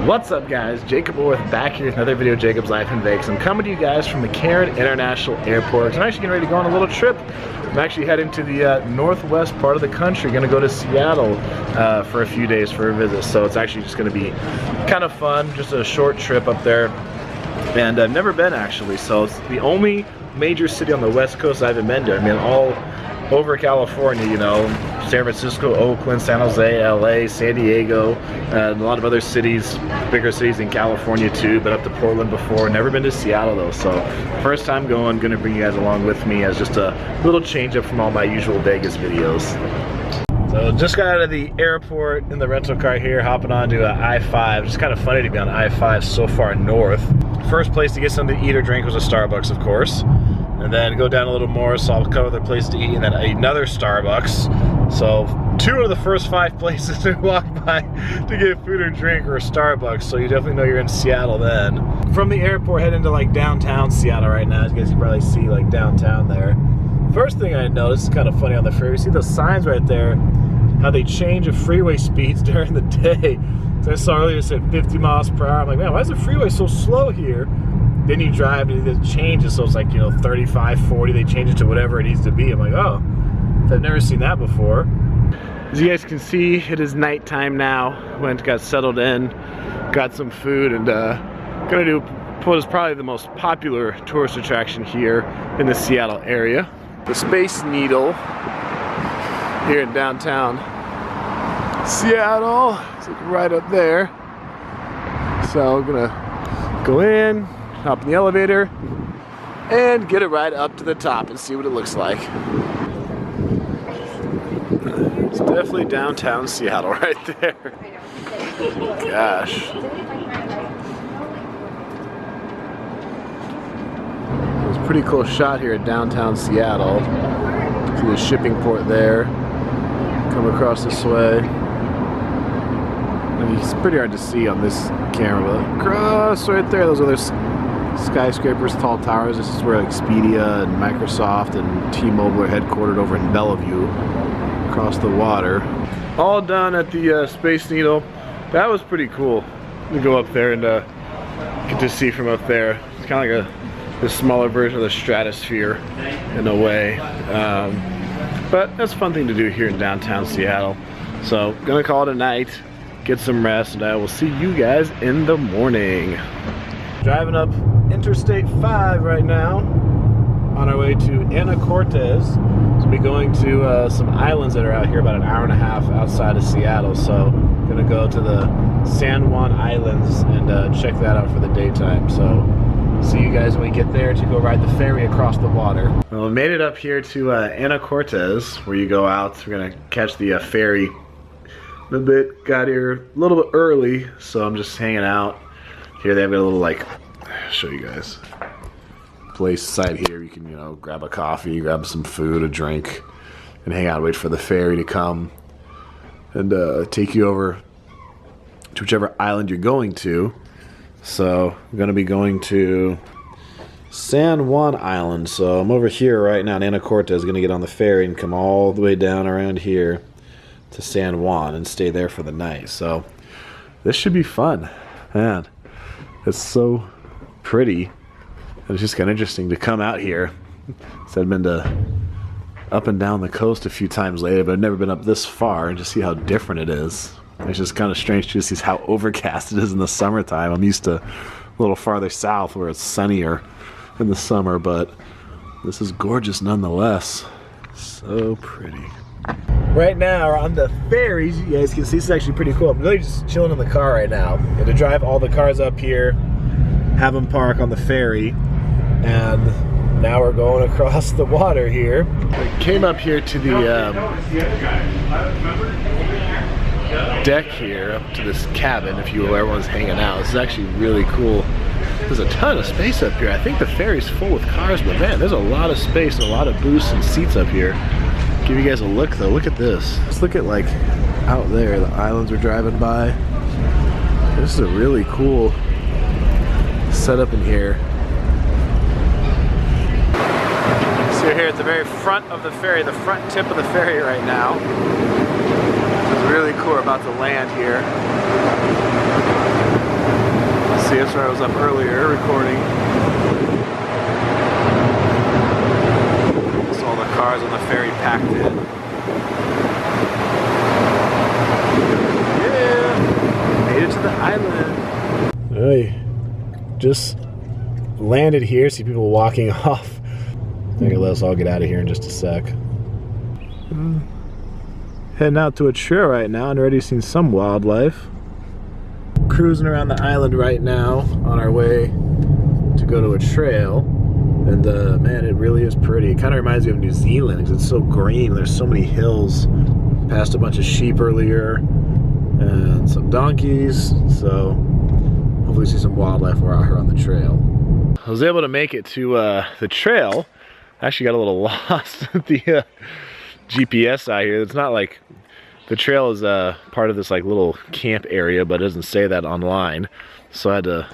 What's up, guys? Jacoborth back here with another video of Jacob's Life in Vegas. I'm coming to you guys from McCarran International Airport. I'm actually getting ready to go on a little trip. I'm actually heading to the northwest part of the country. Gonna go to Seattle for a few days for a visit. So it's actually just gonna be kind of fun, just a short trip up there. And I've never been actually, so it's the only major city on the west coast I haven't been to. I mean, all over California, you know, San Francisco, Oakland, San Jose, LA, San Diego, and a lot of other cities, bigger cities in California too, but up to Portland before. Never been to Seattle though, so first time going, gonna bring you guys along with me as just a little change up from all my usual Vegas videos. So just got out of the airport in the rental car here, hopping onto I-5. It's kind of funny to be on I-5 so far north. First place to get something to eat or drink was a Starbucks, of course. And then go down a little more, so I'll cover the place to eat, and then another Starbucks. So 2 of the first 5 places to walk by to get food or drink are Starbucks, so you definitely know you're in Seattle then. From the airport, heading to like downtown Seattle right now. As you guys can probably see, like downtown there. First thing I noticed, is kind of funny on the ferry, you see those signs right there, how they change the freeway speeds during the day. So I saw earlier it said 50 miles per hour. I'm like, man, why is the freeway so slow here? Then you drive and it changes, so it's like, you know, 35, 40, they change it to whatever it needs to be. I'm like, oh, I've never seen that before. As you guys can see, it is nighttime now. Went, got settled in, got some food, and gonna do what is probably the most popular tourist attraction here in the Seattle area. The Space Needle here in downtown Seattle. It's like right up there. So I'm gonna go in, hop in the elevator, and get a ride up to the top and see what it looks like. It's definitely downtown Seattle right there. Gosh. It's a pretty cool shot here at downtown Seattle. See the shipping port there. Come across this way. I mean, it's pretty hard to see on this camera, but across right there, those other skyscrapers, tall towers. This is where like Expedia and Microsoft and T-Mobile are headquartered over in Bellevue, across the water. All done at the Space Needle. That was pretty cool to go up there and get to see from up there. It's kind of like a smaller version of the stratosphere in a way. But that's a fun thing to do here in downtown Seattle. So gonna call it a night, get some rest, and I will see you guys in the morning. Driving up Interstate 5 right now on our way to Anacortes. So we'll be going to some islands that are out here about an hour and a half outside of Seattle. So gonna go to the San Juan Islands and check that out for the daytime. So see you guys when we get there to go ride the ferry across the water. Well, we made it up here to Anacortes, where you go out. We're gonna catch the ferry a little bit. Got here a little bit early, so I'm just hanging out. Here they have a little, like, I'll show you guys, place side here. You can, you know, grab a coffee, grab some food, a drink, and hang out, wait for the ferry to come and take you over to whichever island you're going to. So I'm gonna be going to San Juan Island. So I'm over here right now in Anacortes, gonna get on the ferry and come all the way down around here to San Juan and stay there for the night. So this should be fun, man. It's so pretty. It's just kind of interesting to come out here. So I've been to up and down the coast a few times lately, but I've never been up this far, and just see how different it is. It's just kind of strange to see how overcast it is in the summertime. I'm used to a little farther south where it's sunnier in the summer, but this is gorgeous nonetheless. So pretty. Right now we're on the ferries. You guys can see this is actually pretty cool. I'm really just chilling in the car right now. And to drive all the cars up here, have them park on the ferry, and now we're going across the water here. We came up here to the deck here, up to this cabin, if you will, where everyone's hanging out. This is actually really cool. There's a ton of space up here. I think the ferry's full with cars, but man, there's a lot of space and a lot of booths and seats up here. Give you guys a look though. Look at this. Let's look at, like, out there, the islands we're driving by. This is a really cool setup in here. So we're here at the very front of the ferry, the front tip of the ferry right now. It's really cool. We're about to land here. Sorry, I was up earlier recording. Saw all the cars on the ferry packed in. Yeah! Made it to the island. Hey, just landed here. See people walking off. They're gonna let us all get out of here in just a sec. Heading out to a trail right now and already seen some wildlife. Cruising around the island right now on our way to go to a trail. And man, it really is pretty. It kind of reminds me of New Zealand because it's so green. There's so many hills. Passed a bunch of sheep earlier and some donkeys. So hopefully see some wildlife while we're out here on the trail. I was able to make it to the trail. I actually got a little lost at the GPS out here. It's not like the trail is part of this like little camp area, but it doesn't say that online. So I had to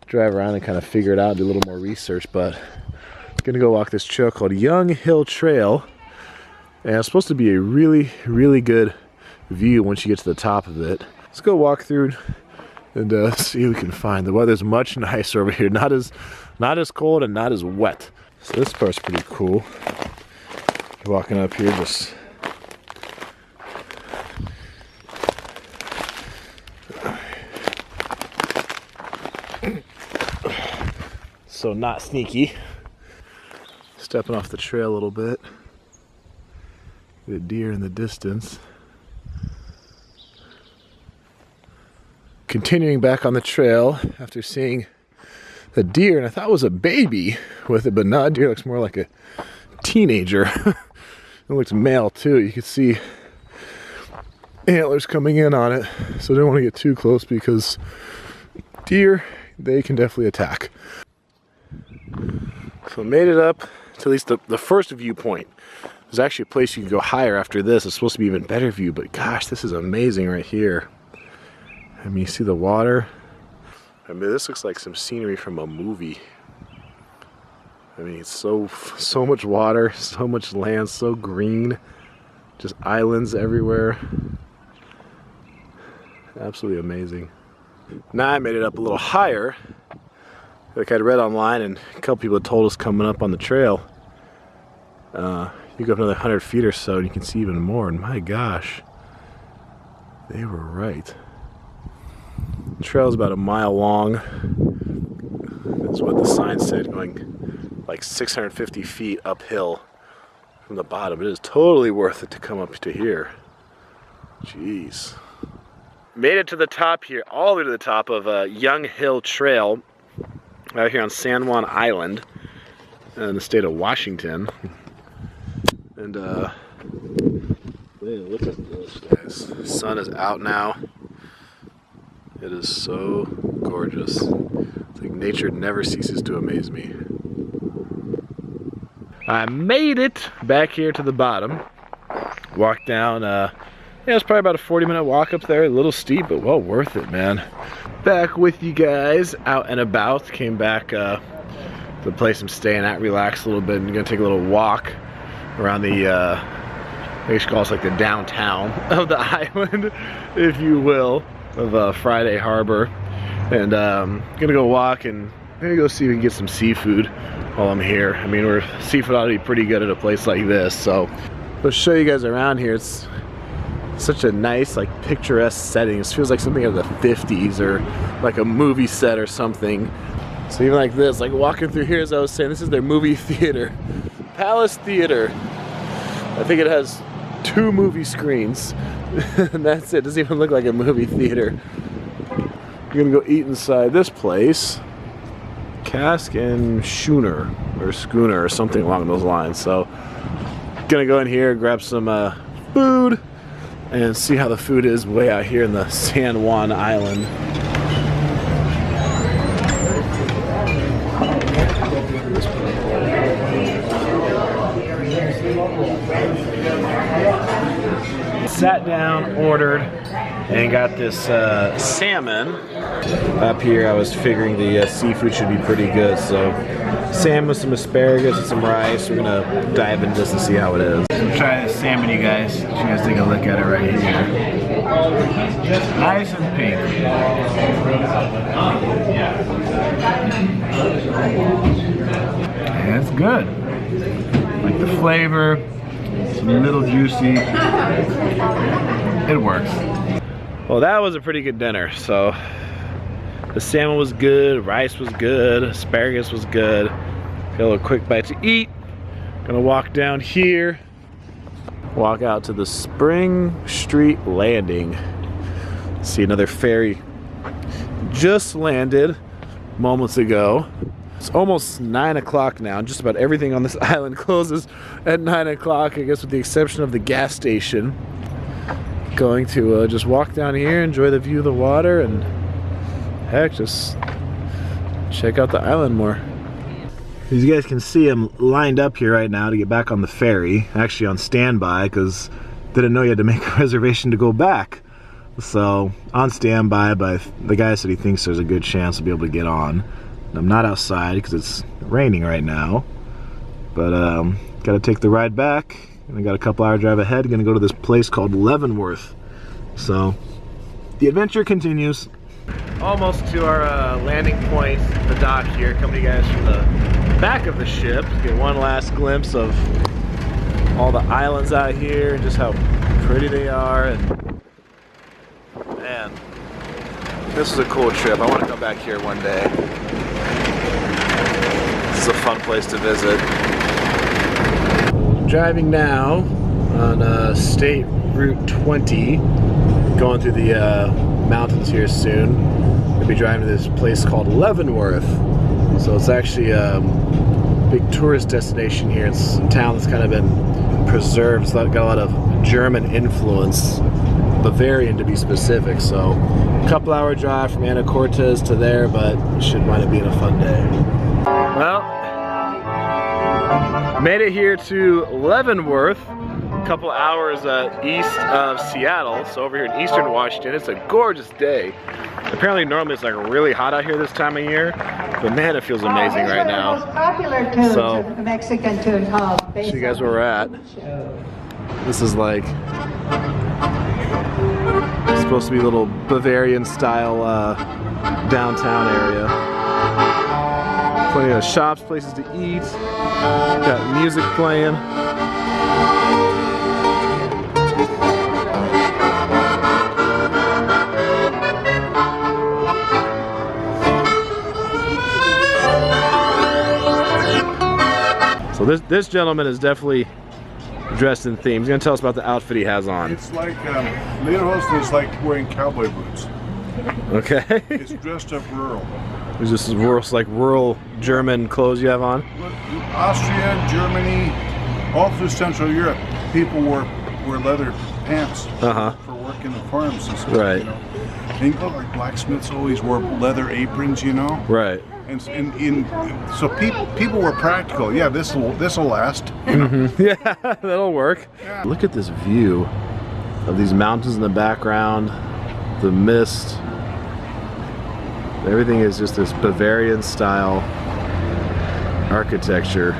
drive around and kind of figure it out, do a little more research. But I'm gonna go walk this trail called Young Hill Trail, and it's supposed to be a really, really good view once you get to the top of it. Let's go walk through and see what we can find. The weather's much nicer over here. Not as cold and not as wet. So this part's pretty cool. Walking up here, just so not sneaky. Stepping off the trail a little bit. The deer in the distance. Continuing back on the trail after seeing the deer, and I thought it was a baby with it, but not. Deer looks more like a teenager. It looks male too. You can see antlers coming in on it, so I don't want to get too close because deer, they can definitely attack. So I made it up to at least the first viewpoint. There's actually a place you can go higher after this. It's supposed to be even better view, but gosh, this is amazing right here. I mean, you see the water. I mean, this looks like some scenery from a movie. I mean, it's so much water, so much land, so green. Just islands everywhere. Absolutely amazing. Now I made it up a little higher. Like I'd read online, and a couple people had told us coming up on the trail. You go up another 100 feet or so, and you can see even more. And my gosh, they were right. The trail is about a mile long. That's what the sign said, going like 650 feet uphill from the bottom. It is totally worth it to come up to here. Jeez. Made it to the top here, all the way to the top of Young Hill Trail out here on San Juan Island in the state of Washington. And man, look at this, guys. The sun is out now. It is so gorgeous. It's like nature never ceases to amaze me. I made it back here to the bottom. Walked down, yeah, it's probably about a 40-minute walk up there. A little steep, but well worth it, man. Back with you guys, out and about. Came back to the place I'm staying at, relax a little bit, and gonna take a little walk around the, I guess you call it like the downtown of the island, if you will, of Friday Harbor. And gonna go walk and maybe go see if we can get some seafood while I'm here. I mean, seafood ought to be pretty good at a place like this. So let's show you guys around here. It's such a nice, like, picturesque setting. It feels like something out of the 50s or like a movie set or something. So even like this, like walking through here, as I was saying, this is their movie theater, Palace Theater. I think it has 2 movie screens, and that's it. It doesn't even look like a movie theater. We're gonna go eat inside this place, Cask and Schooner or something along those lines. So gonna go in here, grab some food, and see how the food is way out here in the San Juan Island. Sat down, ordered, and got this salmon. Up here I was figuring the seafood should be pretty good, so salmon with some asparagus and some rice. We're gonna dive into this and see how it is. So try this salmon, you guys. You guys take a look at it right here. Nice and pink. good. Like the flavor, it's a little juicy. It works. Well, that was a pretty good dinner. So the salmon was good, rice was good, asparagus was good. Got a little quick bite to eat. Gonna walk down here, walk out to the Spring Street Landing. See another ferry just landed moments ago. It's almost 9 o'clock now. Just about everything on this island closes at 9 o'clock, I guess with the exception of the gas station. Going to just walk down here, enjoy the view of the water, and heck, just check out the island more. As you guys can see, I'm lined up here right now to get back on the ferry. Actually on standby, because didn't know you had to make a reservation to go back. So on standby, but the guy said he thinks there's a good chance to be able to get on. And I'm not outside because it's raining right now. But gotta take the ride back. And I got a couple hour drive ahead. Gonna go to this place called Leavenworth. So the adventure continues. Almost to our landing point, the dock here. Coming to you guys from the back of the ship. Get one last glimpse of all the islands out here and just how pretty they are. And man, this is a cool trip. I want to come back here one day. This is a fun place to visit. Driving now on State Route 20, going through the mountains here soon. We'll be driving to this place called Leavenworth. So it's actually a big tourist destination here. It's a town that's kind of been preserved. It's got a lot of German influence, Bavarian to be specific. So a couple hour drive from Anacortes to there, but it should wind up being a fun day. Well, made it here to Leavenworth, a couple hours east of Seattle, so over here in eastern Washington. It's a gorgeous day. Apparently normally it's like really hot out here this time of year, but man, it feels amazing right now. So, Mexican tune. show you guys where we're at. This is like, it's supposed to be a little Bavarian style downtown area. Plenty of shops, places to eat. Got music playing. So this gentleman is definitely dressed in theme. He's gonna tell us about the outfit he has on. It's like Lederhosen is like wearing cowboy boots. Okay. It's dressed up rural. Is this like rural German clothes you have on? Austria, Germany, all through Central Europe, people wore leather pants for work in the farms and stuff. Right. You know? And like blacksmiths always wore leather aprons, you know. Right. And so people were practical. Yeah, this'll last. You know? Yeah, that'll work. Yeah. Look at this view of these mountains in the background, the mist. Everything is just this Bavarian style architecture.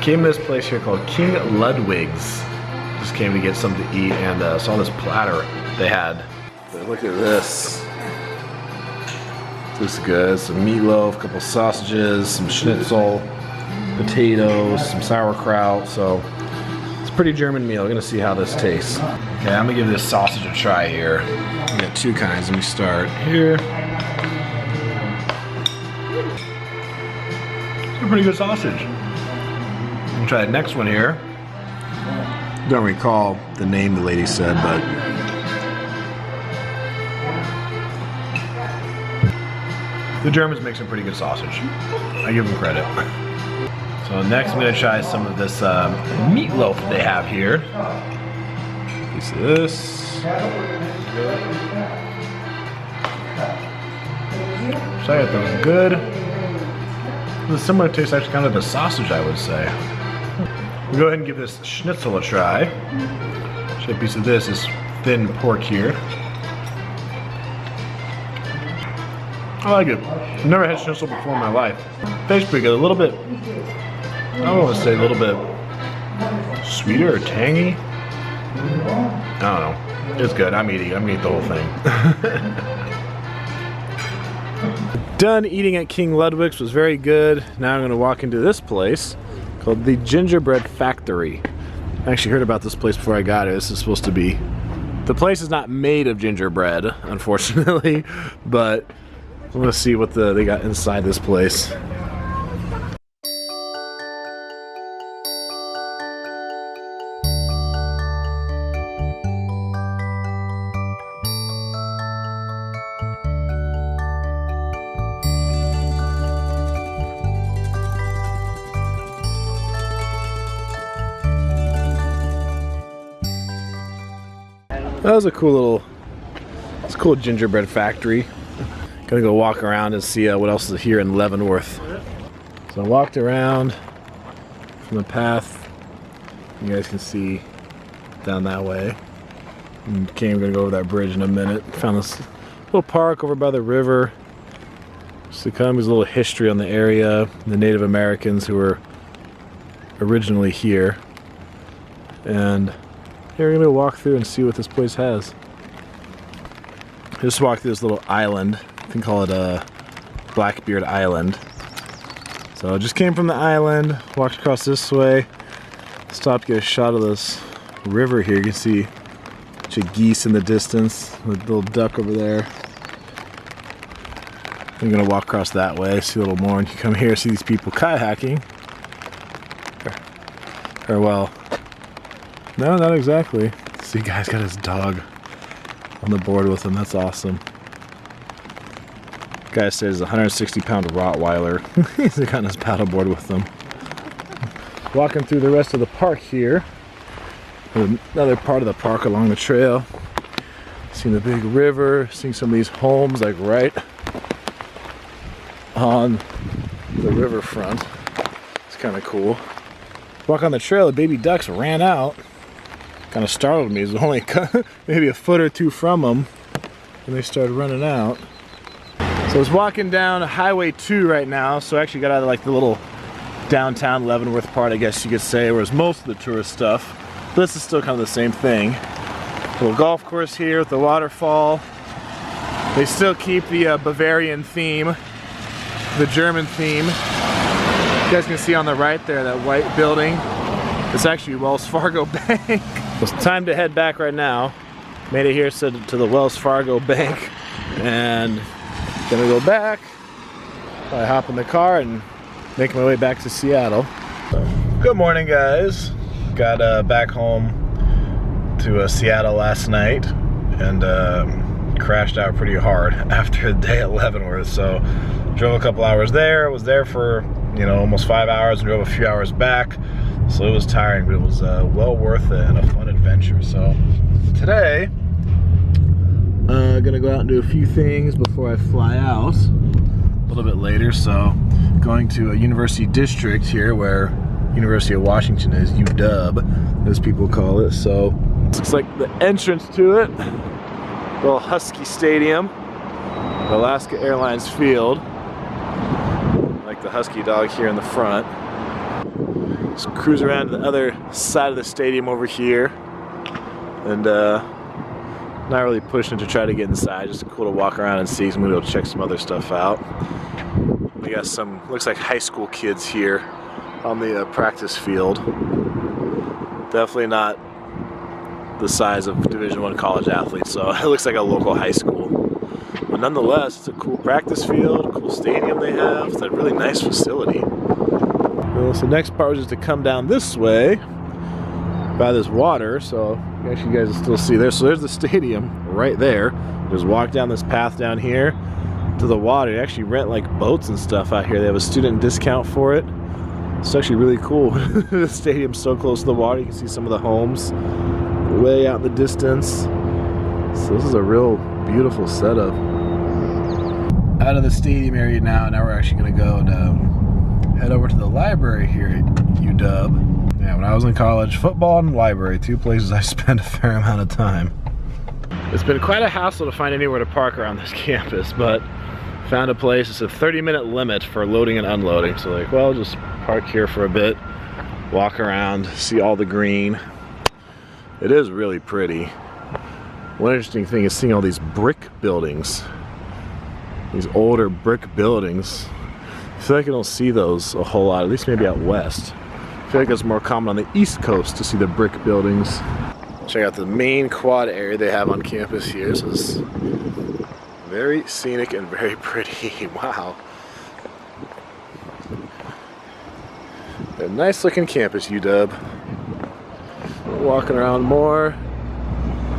Came to this place here called King Ludwig's. Just came to get something to eat and saw this platter they had. But look at this. This is good. Some meatloaf, a couple sausages, some schnitzel, potatoes, some sauerkraut. So it's a pretty German meal. We're gonna see how this tastes. Okay, I'm gonna give this sausage a try here. We got two kinds. Let me start here. It's a pretty good sausage. I'll try the next one here. Don't recall the name the lady said, but the Germans make some pretty good sausage. I give them credit. So next I'm gonna try some of this meatloaf that they have here. Piece of this. So I got those good. The similar taste, actually, kind of the sausage, I would say. We'll go ahead and give this schnitzel a try. So a piece of this is thin pork here. I like it. I've never had schnitzel before in my life. Tastes pretty good. A little bit, I don't want to say a little bit sweeter or tangy. I don't know. It's good. I'm eating the whole thing. Done eating at King Ludwig's, was very good. Now I'm gonna walk into this place called the Gingerbread Factory. I actually heard about this place before I got here. This is supposed to be, the place is not made of gingerbread, unfortunately, but I'm gonna see what they got inside this place. That was a cool gingerbread factory. Gonna go walk around and see what else is here in Leavenworth. So I walked around from the path. You guys can see down that way. And gonna go over that bridge in a minute. Found this little park over by the river. Just to come, there's a little history on the area, the Native Americans who were originally here. And here we're gonna walk through and see what this place has. Just walk through this little island. I can call it Blackbeard Island. So I just came from the island, walked across this way, stopped to get a shot of this river here. You can see a bunch of geese in the distance, a little duck over there. I'm gonna walk across that way, see a little more, and you come here, see these people kayaking. Or well, no, not exactly. See, guy's got his dog on the board with him. That's awesome. Guy says a 160-pound Rottweiler. He's got on his paddleboard with them. Walking through the rest of the park here. Another part of the park along the trail. Seeing the big river. Seeing some of these homes like right on the riverfront. It's kind of cool. Walk on the trail. The baby ducks ran out. Kind of startled me. It was only maybe a foot or two from them and they started running out. So I was walking down Highway 2 right now, so I actually got out of like the little downtown Leavenworth part, I guess you could say, whereas most of the tourist stuff. But this is still kind of the same thing. Little golf course here with the waterfall. They still keep the Bavarian theme, the German theme. You guys can see on the right there, that white building. It's actually Wells Fargo Bank. It's time to head back right now. Made it here to the Wells Fargo Bank, and gonna go back. I hop in the car and make my way back to Seattle. Good morning, guys. Got back home to Seattle last night and crashed out pretty hard after a day at Leavenworth. So drove a couple hours there. Was there for almost 5 hours and drove a few hours back. So it was tiring, but it was well worth it and a fun adventure. So today, gonna go out and do a few things before I fly out a little bit later. So going to a university district here where University of Washington is, UW, as people call it. So looks like the entrance to it, little Husky Stadium, Alaska Airlines Field. Like the Husky dog here in the front. Just cruise around to the other side of the stadium over here, and not really pushing to try to get inside, just cool to walk around and see. So I'm gonna go check some other stuff out. We got some, looks like high school kids here on the practice field. Definitely not the size of Division I college athletes, so it looks like a local high school. But nonetheless, it's a cool practice field, cool stadium they have. It's a really nice facility. Well, so the next part was just to come down this way by this water, so actually you guys will still see there. So there's the stadium right there. Just walk down this path down here to the water. You actually rent like boats and stuff out here. They have a student discount for it. It's actually really cool. The stadium's so close to the water. You can see some of the homes way out in the distance. So this is a real beautiful setup. Out of the stadium area now we're actually going to go and head over to the library here at UW. Yeah, when I was in college, football and library, two places I spent a fair amount of time. It's been quite a hassle to find anywhere to park around this campus, but found a place. It's a 30-minute limit for loading and unloading. So like, well, just park here for a bit, walk around, see all the green. It is really pretty. One interesting thing is seeing all these brick buildings These older brick buildings. I feel like I don't see those a whole lot, at least maybe out west. I feel like it's more common on the East Coast to see the brick buildings. Check out the main quad area they have on campus here. This is very scenic and very pretty. Wow. A nice looking campus, UW. Walking around more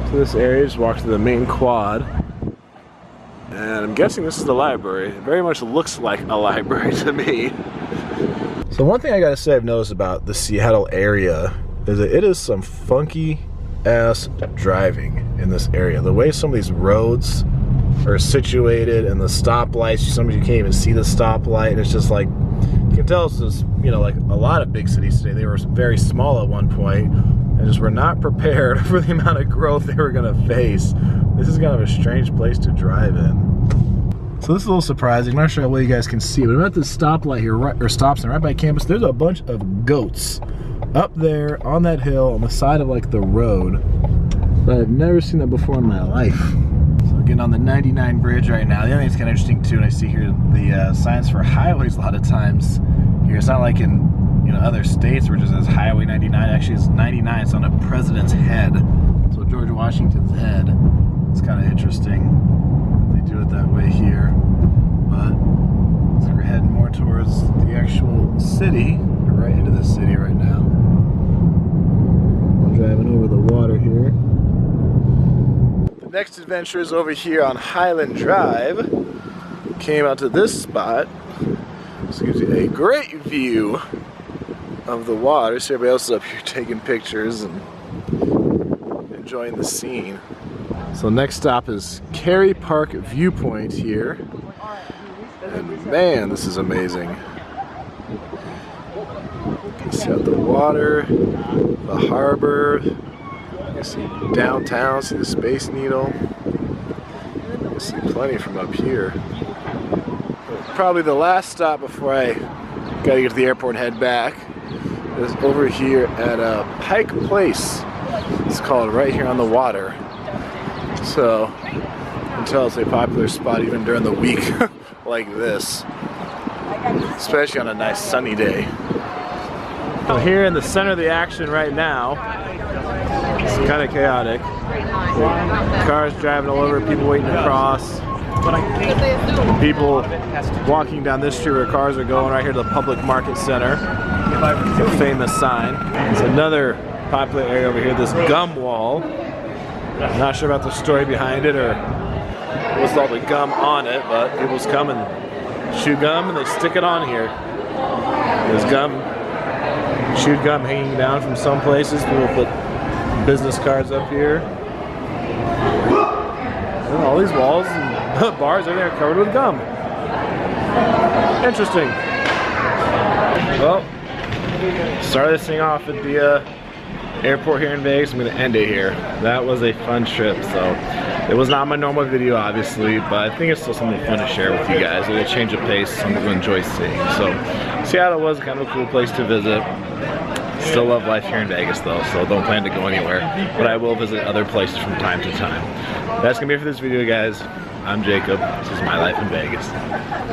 to this area, just walk to the main quad. And I'm guessing this is the library. It very much looks like a library to me. So one thing I gotta say I've noticed about the Seattle area is that it is some funky ass driving in this area. The way some of these roads are situated and the stoplights, sometimes you can't even see the stoplight, and it's just like, you can tell it's just, you know, like a lot of big cities today, they were very small at one point and just were not prepared for the amount of growth they were gonna face. This is kind of a strange place to drive in. So this is a little surprising. I'm not sure how well you guys can see, but I'm at this stoplight here, or stop sign right by campus. There's a bunch of goats up there on that hill on the side of like the road. But I've never seen that before in my life. So getting on the 99 bridge right now. The other thing that's kind of interesting too, and I see here the signs for highways a lot of times here. It's not like in, you know, other states where it just says Highway 99. Actually, it's 99. It's on a president's head. So George Washington's head. It's kind of interesting that they do it that way here. But so we're heading more towards the actual city. We're right into the city right now. We're driving over the water here. The next adventure is over here on Highland Drive. Came out to this spot. This gives you a great view of the water. So everybody else is up here taking pictures and enjoying the scene. So next stop is Kerry Park Viewpoint here. And man, this is amazing. You can see out the water, the harbor, you can see downtown, see the Space Needle. You can see plenty from up here. Probably the last stop before I gotta get to the airport and head back is over here at Pike Place. It's called, right here on the water. So you can tell it's a popular spot even during the week like this, especially on a nice sunny day. So here in the center of the action right now, it's kind of chaotic. Cars driving all over, people waiting to cross. People walking down this street where cars are going, right here to the Public Market Center. The famous sign. There's another popular area over here, this gum wall. I'm not sure about the story behind it or what's all the gum on it, but people just come and chew gum and they stick it on here. There's gum, chewed gum hanging down from some places. People put business cards up here. And all these walls and bars are there covered with gum. Interesting. Well, started this thing off at the airport here in Vegas. I'm going to end it here. That was a fun trip. So it was not my normal video, obviously, but I think it's still something fun to share with you guys. A little change of pace, something to enjoy seeing. So Seattle was kind of a cool place to visit. Still love life here in Vegas though, so don't plan to go anywhere. But I will visit other places from time to time. That's going to be it for this video, guys. I'm Jacob. This is my life in Vegas.